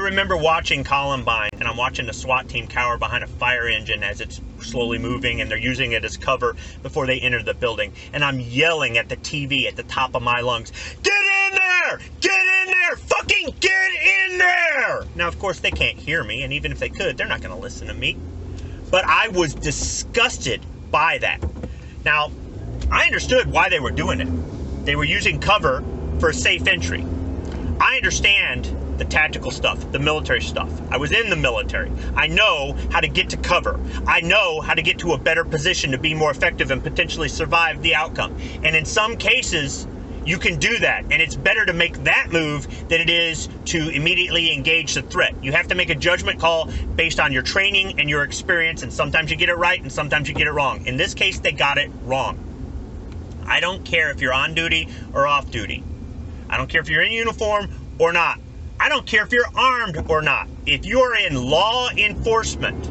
remember watching Columbine, and I'm watching the SWAT team cower behind a fire engine as it's slowly moving, and they're using it as cover before they enter the building. And I'm yelling at the TV at the top of my lungs, "Get in there! Get in there! Fucking get in there!" Now, of course, they can't hear me, and even if they could, they're not going to listen to me. But I was disgusted by that. Now, I understood why they were doing it. They were using cover for a safe entry. I understand the tactical stuff, the military stuff. I was in the military. I know how to get to cover. I know how to get to a better position to be more effective and potentially survive the outcome. And in some cases, you can do that. And it's better to make that move than it is to immediately engage the threat. You have to make a judgment call based on your training and your experience. And sometimes you get it right and sometimes you get it wrong. In this case, they got it wrong. I don't care if you're on duty or off duty. I don't care if you're in uniform or not. I don't care if you're armed or not. If you're in law enforcement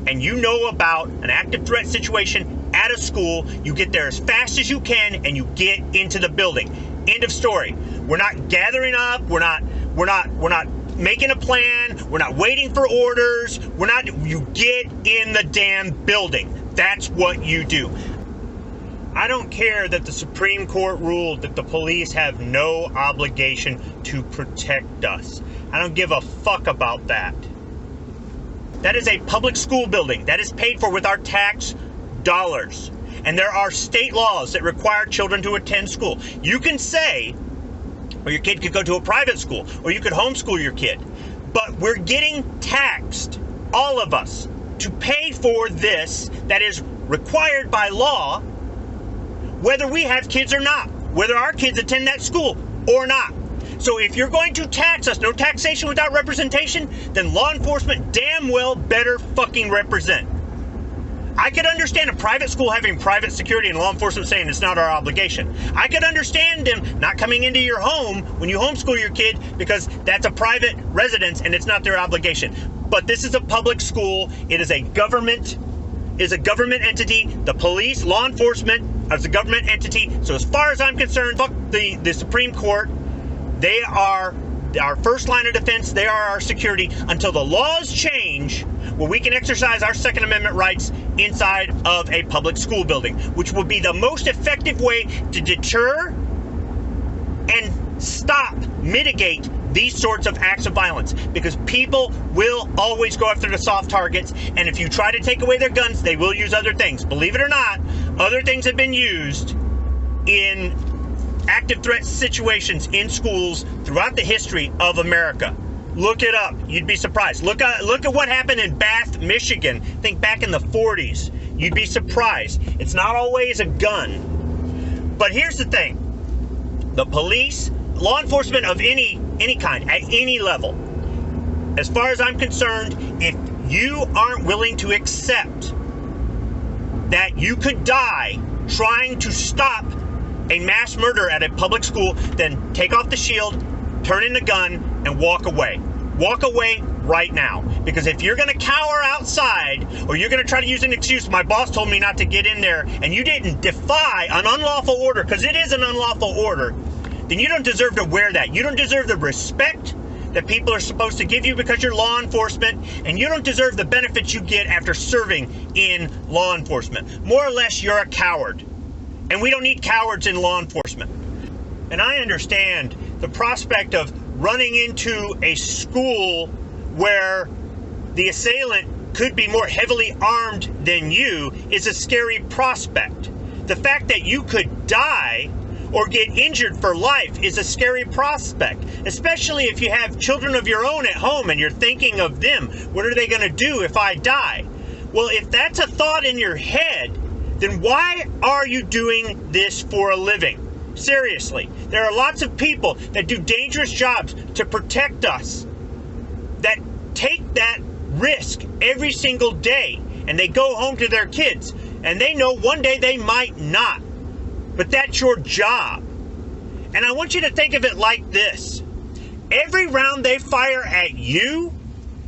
and you know about an active threat situation at a school, you get there as fast as you can and you get into the building. End of story. We're not gathering up. We're not making a plan. We're not waiting for orders. You get in the damn building. That's what you do. I don't care that the Supreme Court ruled that the police have no obligation to protect us. I don't give a fuck about that. That is a public school building that is paid for with our tax dollars. And there are state laws that require children to attend school. You can say, or your kid could go to a private school, or you could homeschool your kid. But we're getting taxed, all of us, to pay for this that is required by law, whether we have kids or not, whether our kids attend that school or not. So if you're going to tax us, no taxation without representation, then law enforcement damn well better fucking represent. I could understand a private school having private security and law enforcement saying it's not our obligation. I could understand them not coming into your home when you homeschool your kid because that's a private residence and it's not their obligation. But this is a public school. It is a government entity. The police, law enforcement is a government entity. So as far as I'm concerned, fuck the Supreme Court. They are our first line of defense. They are our security until the laws change where we can exercise our Second Amendment rights inside of a public school building, which will be the most effective way to deter and mitigate these sorts of acts of violence, because people will always go after the soft targets, and if you try to take away their guns, they will use other things. Believe it or not, other things have been used in active threat situations in schools throughout the history of America. Look it up. You'd be surprised. Look at what happened in Bath, Michigan. Think back in the 40s. You'd be surprised. It's not always a gun. But here's the thing. The police, law enforcement of any kind, at any level, as far as I'm concerned, if you aren't willing to accept that you could die trying to stop a mass murder at a public school, then take off the shield, turn in the gun, and walk away. Walk away right now. Because if you're going to cower outside, or you're going to try to use an excuse, my boss told me not to get in there, and you didn't defy an unlawful order, because it is an unlawful order, then you don't deserve to wear that. You don't deserve the respect that people are supposed to give you because you're law enforcement, and you don't deserve the benefits you get after serving in law enforcement. More or less, you're a coward. And we don't need cowards in law enforcement. And I understand the prospect of running into a school where the assailant could be more heavily armed than you is a scary prospect. The fact that you could die or get injured for life is a scary prospect, especially if you have children of your own at home and you're thinking of them. What are they going to do if I die? Well, if that's a thought in your head, then why are you doing this for a living? Seriously, there are lots of people that do dangerous jobs to protect us, that take that risk every single day, and they go home to their kids, and they know one day they might not. But that's your job. And I want you to think of it like this. Every round they fire at you,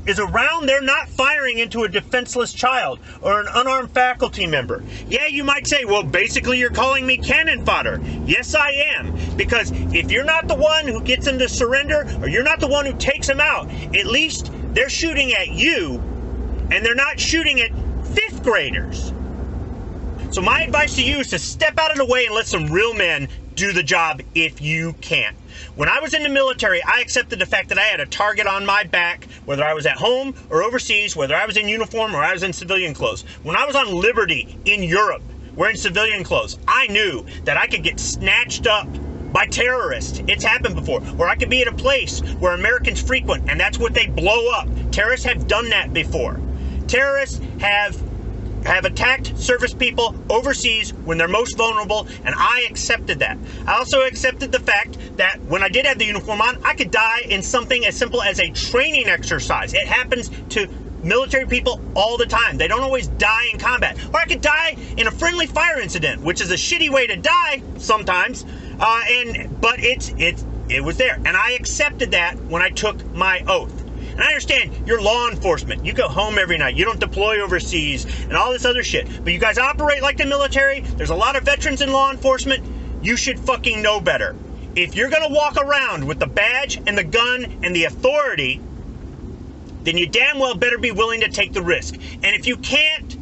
is around, they're not firing into a defenseless child or an unarmed faculty member. Yeah, you might say, well, basically you're calling me cannon fodder. Yes, I am. Because if you're not the one who gets them to surrender, or you're not the one who takes them out, at least they're shooting at you, and they're not shooting at fifth graders. So my advice to you is to step out of the way and let some real men do the job if you can. When I was in the military, I accepted the fact that I had a target on my back, whether I was at home or overseas, whether I was in uniform or I was in civilian clothes. When I was on liberty in Europe, wearing civilian clothes, I knew that I could get snatched up by terrorists. It's happened before. Or I could be at a place where Americans frequent, and that's what they blow up. Terrorists have done that before. Terrorists have attacked service people overseas when they're most vulnerable, and I accepted that. I also accepted the fact that when I did have the uniform on, I could die in something as simple as a training exercise. It happens to military people all the time. They don't always die in combat. Or I could die in a friendly fire incident, which is a shitty way to die sometimes, but it was there. And I accepted that when I took my oath. And I understand you're law enforcement. You go home every night. You don't deploy overseas and all this other shit. But you guys operate like the military. There's a lot of veterans in law enforcement. You should fucking know better. If you're going to walk around with the badge and the gun and the authority, then you damn well better be willing to take the risk. And if you can't,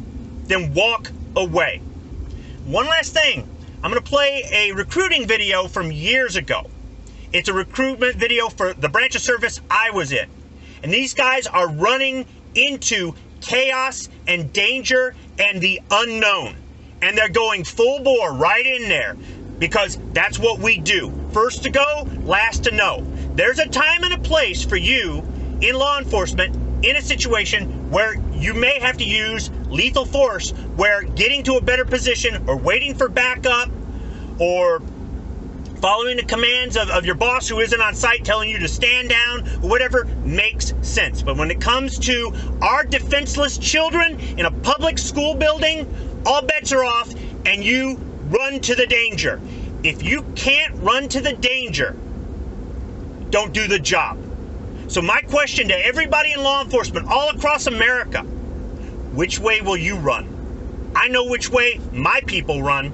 then walk away. One last thing. I'm going to play a recruiting video from years ago. It's a recruitment video for the branch of service I was in. And these guys are running into chaos and danger and the unknown. And they're going full bore right in there. Because that's what we do. First to go, last to know. There's a time and a place for you in law enforcement in a situation where you may have to use lethal force, where getting to a better position or waiting for backup or following the commands of your boss who isn't on site telling you to stand down, or whatever, makes sense. But when it comes to our defenseless children in a public school building, all bets are off and you run to the danger. If you can't run to the danger, don't do the job. So my question to everybody in law enforcement all across America, which way will you run? I know which way my people run.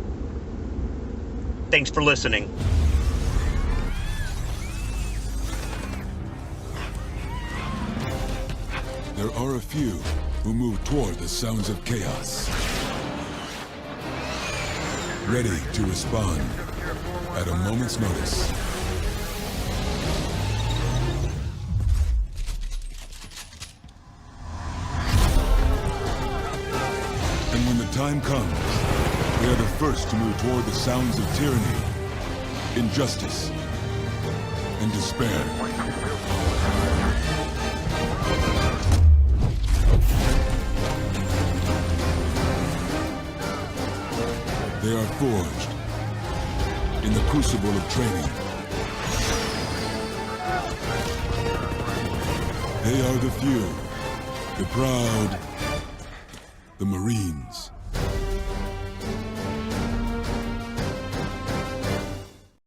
Thanks for listening. There are a few who move toward the sounds of chaos, ready to respond at a moment's notice. And when the time comes, they are the first to move toward the sounds of tyranny, injustice, and despair. They are forged in the crucible of training. They are the few, the proud, the Marines.